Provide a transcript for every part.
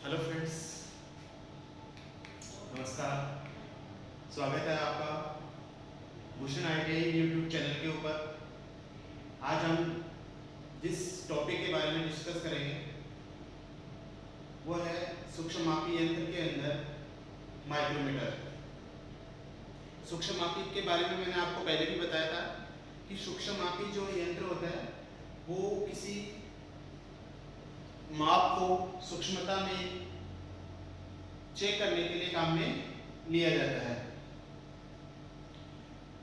Hello friends, नमस्कार। स्वागत है आपका भूषण आईटीआई यूट्यूब चैनल के ऊपर। आज हम जिस टॉपिक के बारे में डिस्कस करेंगे वो है सूक्ष्ममापी यंत्र के अंदर माइक्रोमीटर। सूक्ष्ममापी के बारे में मैंने आपको पहले भी बताया था कि सूक्ष्ममापी जो यंत्र होता है वो किसी माप को सूक्ष्मता में चेक करने के लिए काम में लिया जाता है।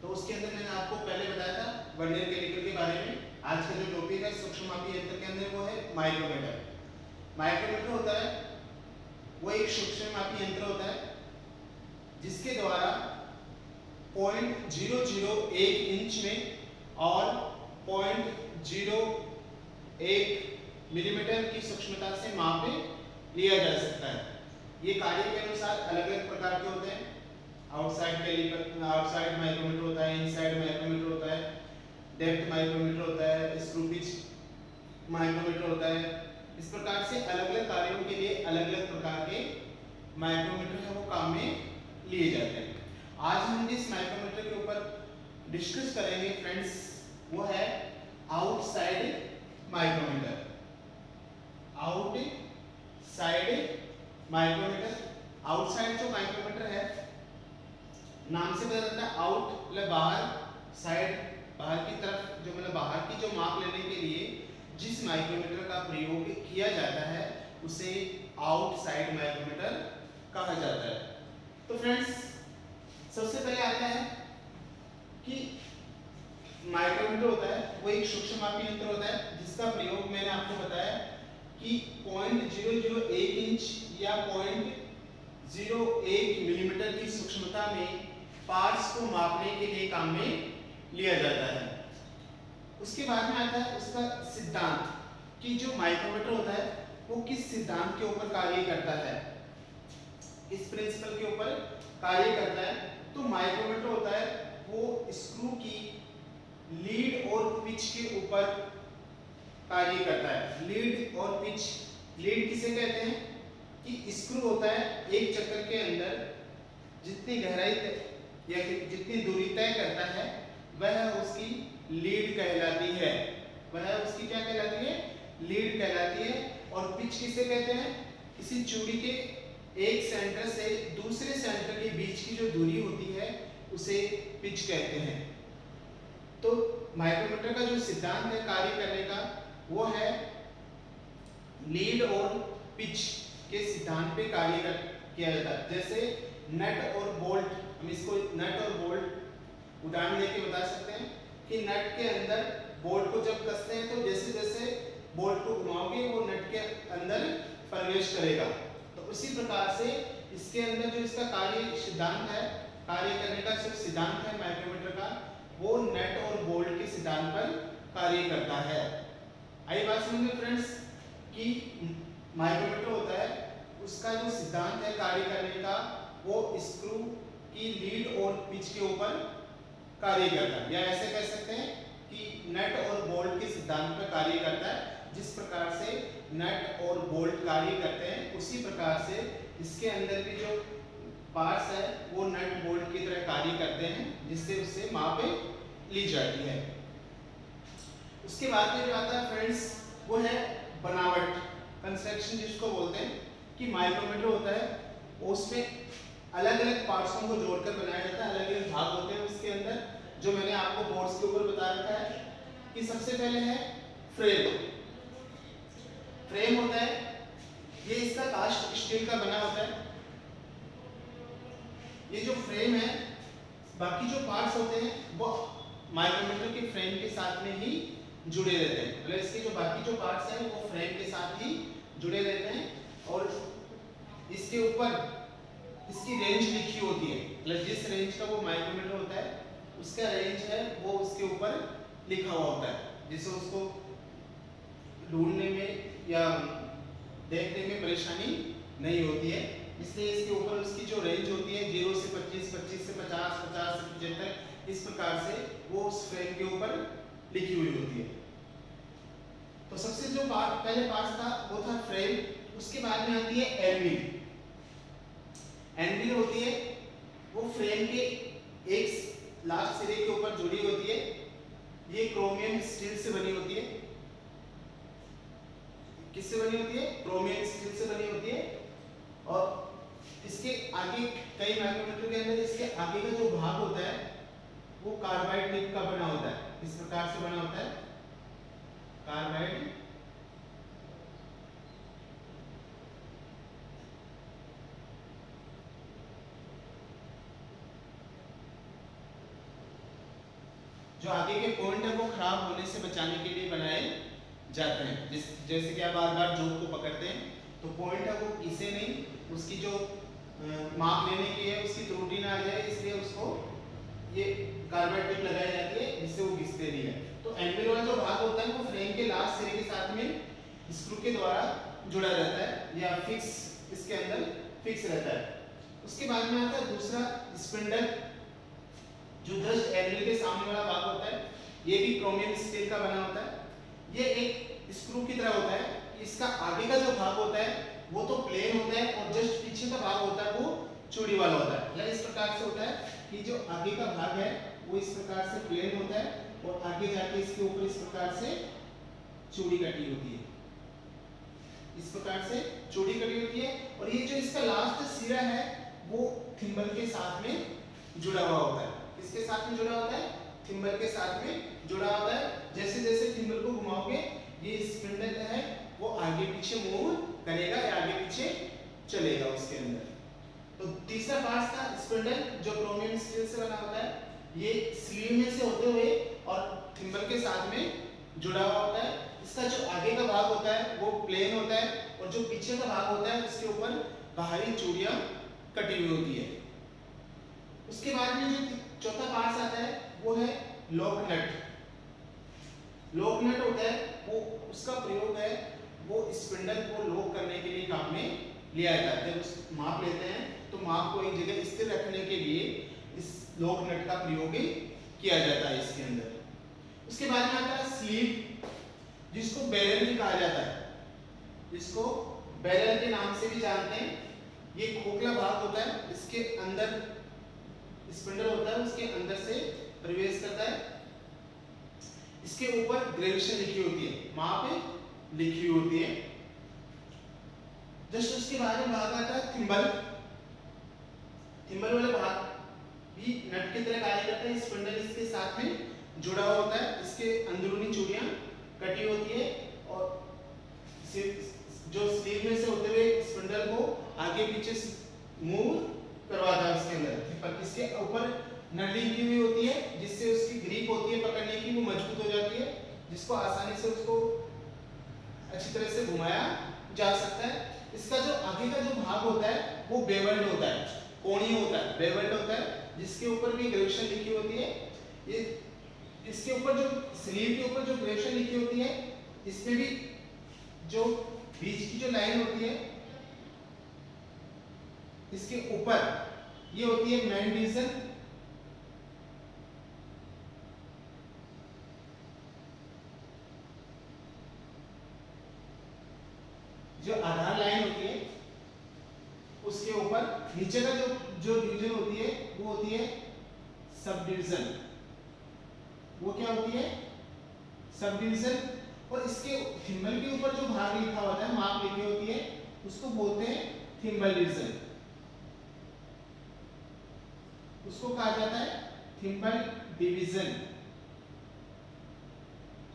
तो उसके अंदर मैंने आपको पहले बताया था वर्नियर कैलिपर के बारे में। आज का जो टॉपिक है सूक्ष्ममापी यंत्र के अंदर वो है माइक्रोमीटर। माइक्रोमीटर होता है वो एक सूक्ष्ममापी यंत्र होता है जिसके द्वारा 0.001 इंच में और 0.01 मिलीमीटर की सूक्ष्मता से माप लिया जा सकता है। ये कार्य के अनुसार अलग अलग प्रकार के होते हैं। आउटसाइड कैलिपर, आउटसाइड माइक्रोमीटर होता है, इनसाइड माइक्रोमीटर होता है, डेप्थ माइक्रोमीटर होता है, स्क्रू पिच माइक्रोमीटर होता है। इस प्रकार से अलग अलग कार्यों के लिए अलग अलग प्रकार के माइक्रोमीटर है वो काम में लिए जाते हैं। आज हम जिस माइक्रोमीटर के ऊपर डिस्कस करेंगे फ्रेंड्स वो है outside micrometer. Outside micrometer, outside जो माइक्रोमीटर है नाम से पता चलता है आउट मतलब बाहर, साइड बाहर की तरफ, जो मतलब बाहर की जो माप लेने के लिए जिस माइक्रोमीटर का प्रयोग किया जाता है उसे आउटसाइड माइक्रोमीटर कहा जाता है। तो फ्रेंड्स सबसे पहले आता है कि माइक्रोमीटर होता है वो एक सूक्ष्ममापी यंत्र होता है जिसका प्रयोग मैंने आपको बताया कि 0.001 इंच या 0.01 मिलीमीटर की सूक्ष्मता में पार्ट्स को मापने के लिए काम में लिया जाता है। उसके बाद में आता है उसका सिद्धांत कि जो माइक्रोमीटर होता है वो किस सिद्धांत के ऊपर कार्य करता है, किस प्रिंसिपल के ऊपर कार्य करता है। तो माइक्रोमीटर होता है वो स्क्रू की लीड और पिच के ऊपर कार्य करता है। लीड और पिच, लीड किसे कहते हैं कि स्क्रू होता है एक चक्र के अंदर जितनी गहराई या जितनी दूरी तय करता है वह उसकी लीड कहलाती है। वह उसकी क्या कहलाती है? लीड कहलाती है। और पिच किसे कहते हैं? किसी चूड़ी के एक सेंटर से दूसरे सेंटर के बीच की जो दूरी होती है उसे पिच कहते हैं। तो माइक्रोमीटर का जो सिद्धांत है कार्य करने का वो है लीड और पिच के सिद्धांत पे कार्य किया जाता है। जैसे नट और बोल्ट, हम इसको नट और बोल्ट उदाहरण लेके बता सकते हैं कि नट के अंदर बोल्ट को जब कसते हैं तो जैसे जैसे बोल्ट को घुमाओगे वो नट के अंदर प्रवेश करेगा। तो उसी प्रकार से इसके अंदर जो इसका कार्य सिद्धांत है, कार्य करने का जो सिद्धांत है माइक्रोमीटर का, वो नट और बोल्ट के सिद्धांत पर कार्य करता है। आई बात समझ में फ्रेंड्स कि माइक्रोमीटर होता है उसका जो सिद्धांत है कार्य करने का वो स्क्रू की लीड और पिच के ऊपर कार्य करता है, या ऐसे कह सकते हैं कि नट और बोल्ट के सिद्धांत पर कार्य करता है। जिस प्रकार से नट और बोल्ट कार्य करते हैं उसी प्रकार से इसके अंदर भी जो पार्ट्स है वो नट बोल्ट की तरह कार्य करते हैं जिससे उससे माप ली जाती है। उसके बाद में जो आता है फ्रेंड्स वो है बनावट, कंस्ट्रक्शन जिसको बोलते हैं कि माइक्रोमीटर होता है उसमें अलग अलग पार्ट्सों को जोड़कर बनाया जाता है। अलग अलग भाग होते हैं उसके अंदर, जो मैंने आपको बोर्ड्स के ऊपर बता रखा है कि सबसे पहले है फ्रेम। फ्रेम होता है ये इसका कास्ट स्टील का बना होता है। ये जो फ्रेम है बाकी जो पार्ट्स होते हैं वो माइक्रोमीटर के फ्रेम के साथ में ही जुड़े रहते हैं। मतलब इसके जो बाकी जो पार्ट्स हैं वो फ्रेम के साथ ही जुड़े रहते हैं और इसके ऊपर इसकी रेंज लिखी होती है। मतलब जिस रेंज का वो माइक्रोमीटर होता है उसका रेंज है वो उसके ऊपर लिखा हुआ होता है, जिससे उसको ढूंढने में या देखने में परेशानी नहीं होती है। इसलिए इसके ऊपर उसकी जो रेंज होती है 0 से 25, 25 से 50, 50 से 75, इस प्रकार से वो उस फ्रेम के ऊपर लिखी हुई होती है। तो सबसे जो पहले पार्ट था वो था फ्रेम। उसके बाद में आती है एनविल। एनविल होती है वो फ्रेम के एक लास्ट सिरे के ऊपर जुड़ी होती है। ये क्रोमियम स्टील से बनी होती है। किससे बनी होती है? क्रोमियम स्टील से बनी होती है। और इसके आगे कई माइक्रोमीटर के अंदर इसके आगे का जो भाग होता है वो कार्बाइड टिप का बना होता है। इस प्रकार से बना होता है कार्बाइड जो आगे के पॉइंट है वो खराब होने से बचाने के लिए बनाए जाते हैं। जैसे कि आप बार बार जोक को पकड़ते हैं तो पॉइंट है वो घिसे नहीं, उसकी जो माप लेने की है उसकी त्रुटि ना आ जाए, इसलिए उसको ये कार्बाइड टिप लगाई जाती है जिससे वो घिसते नहीं है। तो एनविल वाला जो भाग होता है वो फ्रेम के लास्ट सिरे के साथ में स्क्रू के द्वारा जुड़ा रहता है या फिक्स इसके अंदर फिक्स रहता है। उसके बाद में आता है दूसरा स्पिंडल, जो जस्ट एनविल के सामने वाला भाग होता है। ये भी क्रोमियम स्टील का बना होता है। ये एक स्क्रू की तरह होता है। इसका आगे का जो भाग होता है वो तो प्लेन होता है और जस्ट पीछे का भाग होता है वो चूड़ी वाला होता है। या इस प्रकार से होता है कि जो आगे का भाग है वो इस प्रकार से प्लेन होता है और आगे जाके इसके ऊपर इस प्रकार से चूड़ी कटी होती है। इस प्रकार से चूड़ी कटी होती है और ये जो इसका लास्ट सिरा है वो थिम्बल के साथ में जुड़ा हुआ होता है। किसके साथ में जुड़ा होता है? थिम्बल के साथ में जुड़ा होता है। जैसे जैसे थिम्बल को घुमाओगे ये स्पिंडल है वो आगे पीछे मूव करेगा या आगे पीछे चलेगा उसके अंदर। तो तीसरा पार्ट था स्पिंडल जो क्रोमियम स्टील से बना होता है। ये स्लीव में से होते हुए और थिम्बल के साथ में जुड़ा हुआ होता है। इसका जो आगे का भाग होता है वो प्लेन होता है और जो पीछे का भाग होता है उसके ऊपर बाहरी चूड़ियां कटी हुई होती है। उसके बाद में जो चौथा पार्ट आता है वो है लॉक नट। लॉक नट होता है वो उसका प्रयोग है वो स्पिंडल को लॉक करने के लिए काम में लिया जाता है। जब उस माप लेते हैं तो माप को एक जगह स्थिर रखने के लिए इस लॉक नट का प्रयोग किया जाता है इसके अंदर। उसके बाद में आता है स्लीव, जिसको बैरल भी कहा जाता है। इसको बैरल के नाम से भी जानते हैं। ये खोखला भाग होता है, इसके अंदर स्पिंडल होता है, उसके अंदर से प्रवेश करता है। इसके ऊपर ग्रेविएशन लिखी होती है, माप लिखी होती है। जस्ट उसके बाद में भाग आता है थिम्बल। थिम्बल वाला भाग भी नट की तरह कार्य करता है। स्पिंडल इसके साथ में जुड़ा हुआ होता है। इसके अंदरूनी चूड़ियां कटी होती है और जो स्लीव में से होते हुए स्पिंडल को आगे पीछे मूव करवाता है उसके अंदर। इसके ऊपर नली की हुई होती है जिससे उसकी ग्रिप होती है पकड़ने की, वो मजबूत हो जाती है, जिसको आसानी से उसको अच्छी तरह से घुमाया जा सकता है। इसका जो आगे का जो भाग होता है वो बेवल्ड होता है, कोणीय होता है, बेवल्ड होता है, जिसके ऊपर भी ग्रेविएशन लिखी होती है। ये इसके ऊपर जो स्लीव के ऊपर जो ग्रेविएशन लिखी होती है इसमें भी जो बीच की जो लाइन होती है इसके ऊपर ये होती है मेन डिवीजन। जो आधार लाइन होती है उसके ऊपर नीचे का जो डिवीजन होती है वो होती है सब डिवीजन। वो क्या होती है? Sub division. और इसके थिम्बल के ऊपर जो भाग लिखा होता है, माप लिखी होती है, उसको बोलते हैं थिम्बल डिवीजन। उसको कहा जाता है थिम्बल डिवीजन।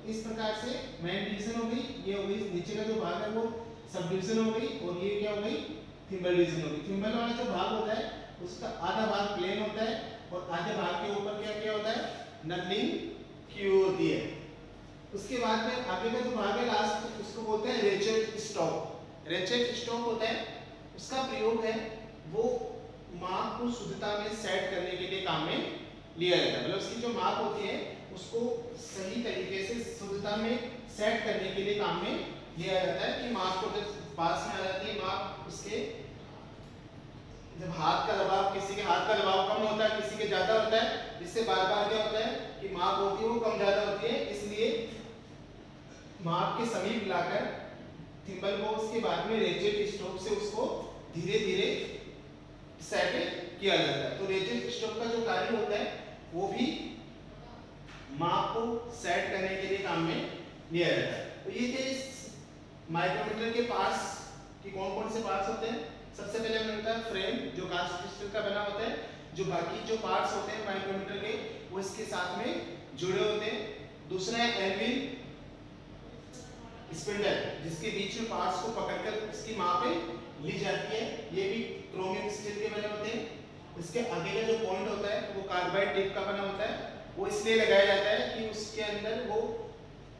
इस प्रकार से मेन डिवीजन हो गई, ये हो गई, नीचे का जो भाग है वो सब डिवीजन हो गई और ये क्या हो गई? थिम्बल डिवीजन हो गई। थिम्बल वाला जो भाग होता है उसका आधा भाग प्लेन होता है और आधे भाग के ऊपर क्या क्या होता है? नलिंग की होती है। उसके बाद में आगे का जो भाग है लास्ट, उसको बोलते हैं रेचेट स्टॉक। रेचेट स्टॉक होता है, उसका प्रयोग है वो माप को शुद्धता में सेट करने के लिए काम में लिया जाता है। मतलब उसकी जो माप होती है उसको सही तरीके से शुद्धता में सेट करने के लिए काम में लिया जाता है कि माप को जब पास में आ जाती है माप, उसके जब हाथ का दबाव, किसी के हाथ का दबाव कम होता है, किसी के ज्यादा होता है, जिससे बार बार क्या होता है कि माप होती है वो कम ज्यादा होती है, इसलिए माप के समीप लाकर थिम्बल को उसके बाद में रेचेट स्टोक से उसको धीरे धीरे सेट किया जाता है। तो रेचेट स्टोक का जो कार्य होता है वो भी माप को सेट करने के लिए काम में लिया जाता है। तो ये थे इस माइक्रोमीटर के पार्ट्स कि कौन कौन से पार्ट्स होते हैं। सबसे पहले हमें होता है फ्रेम जो कास्ट क्रिस्टल का बना होता है। जो बाकी जो पार्ट्स होते हैं माइक्रोमीटर के वो इसके साथ में जुड़े होते हैं। दूसरा है एल्विन स्पिंडल जिसके बीच में पार्ट्स को पकड़कर उसकी माप ली जाती है। ये भी क्रोमियम स्टील के बने होते हैं। इसके आगे का जो पॉइंट होता है वो कार्बाइड टिप का बना होता है। वो इसलिए लगाया जाता है कि उसके अंदर वो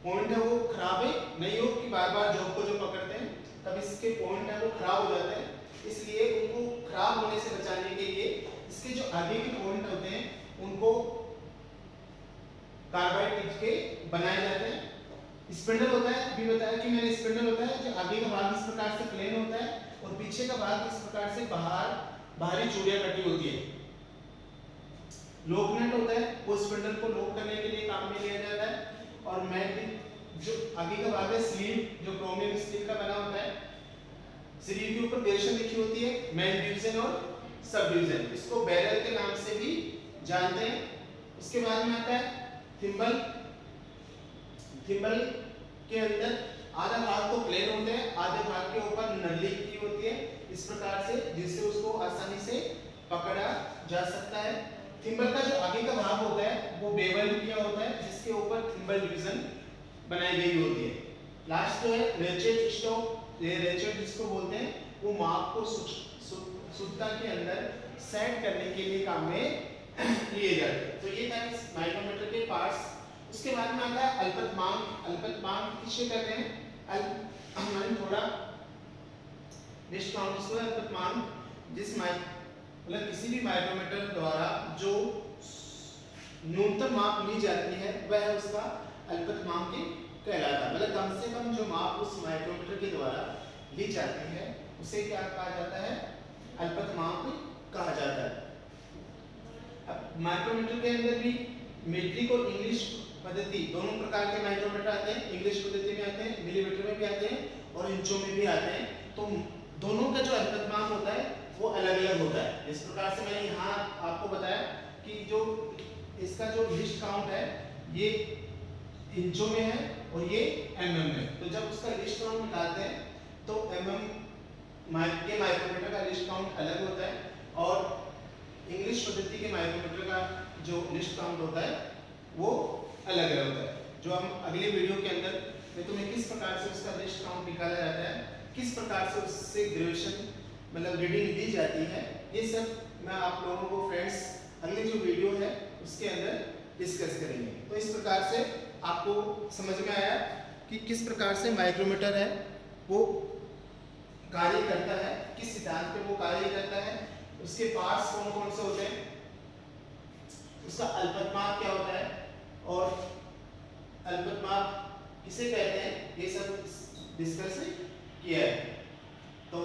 पॉइंट है वो खराब नहीं हो कि बार बार जॉब को जो पकड़ते हैं तब इसके पॉइंट है वो खराब हो जाते हैं। इसलिए उनको खराब होने से बचाने के लिए इसके जो आगे के पॉइंट होते हैं उनको कार्बाइड टिप के बनाए जाते हैं। स्पिंडल होता है, अभी बताया कि मैंने स्पिंडल होता है जो आगे का भाग इस प्रकार से प्लेन होता है और पीछे का भाग इस प्रकार से बाहरी चूड़ियां कटी होती है। लॉक नट होता है वो स्पिंडल को लॉक करने के लिए काम में लिया जाता है। और मैग्नेट जो आगे का भाग है स्लीव जो क्रोमियम स्टील का बना होता है। स्लीव के ऊपर वेरिएशन लिखी होती है मेन डिवीजन और सब डिवीजन, इसको बैरल के नाम से भी जानते हैं। उसके बाद में आता है थिम्बल। थिम्बल के अंदर आधा भाग तो प्लेन होते हैं, आधे भाग के ऊपर नली की होती है इस प्रकार से जिससे उसको आसानी से पकड़ा जा सकता है। थिम्बल का जो आगे का भाग होता है वो बेवल किया होता है जिसके ऊपर थिम्बल डिवीजन बनाई गई होती है। लास्ट जो है रेचेट स्टोक, ये रेचेट जिसको बोलते हैं वो माप को शुद्धता के अंदर सेट करने के लिए काम में लिए जाते हैं। तो ये था इस माइक्रोमीटर के पार्ट्स। उसके बाद में आता है अल्पतमांक। अल्पतमांक किसे कहते हैं? हमने थोड़ा लिस्ट काउंट इसको अल्पतमांक जिस मतलब किसी भी माइक्रोमीटर द्वारा जो न्यूनतम माप ली जाती है वह उसका अल्पतमांक कहलाता है। मतलब कम से कम जो माप उस माइक्रोमीटर के द्वारा ली जाती है उसे क्या कहा जाता है? अल्पतमांक कहा जाता है। अब माइक्रोमीटर के अंदर भी मीट्रिक और इंग्लिश पद्धति दोनों प्रकार के माइक्रोमीटर आते हैं। इंग्लिश पद्धति में आते हैं, मिलीमीटर में भी आते हैं और इंचों में भी आते हैं। तो दोनों का जो अल्पतमांक होता है वो अलग अलग होता है। इस प्रकार से मैंने यहाँ आपको बताया कि जो इसका जो लिस्ट काउंट है ये इंचों में है और ये mm में। तो जब उसका लिस्ट काउंट निकालते हैं तो mm के माइक्रोमीटर का लिस्ट काउंट अलग होता है और इंग्लिश पद्धति के माइक्रोमीटर का जो लिस्ट काउंट होता है वो अलग अलग होता है। जो हम अगले वीडियो के अंदर मैं तुम्हें किस प्रकार से उसका लिस्ट काउंट निकाला जाता है, किस प्रकार से उससे ग्रेजुएशन मतलब रीडिंग दी जाती है, ये सब मैं आप लोगों को फ्रेंड्स अगले जो वीडियो है उसके अंदर डिस्कस करेंगे। तो इस प्रकार से आपको समझ में आया कि किस प्रकार से माइक्रोमीटर है वो कार्य करता है, किस सिद्धांत पे वो कार्य करता है, उसके पार्ट्स कौन कौन से होते हैं, उसका अल्पतमांक क्या होता है और अल्पतमांक किसे कहते हैं, ये सब डिस्कस किया है। तो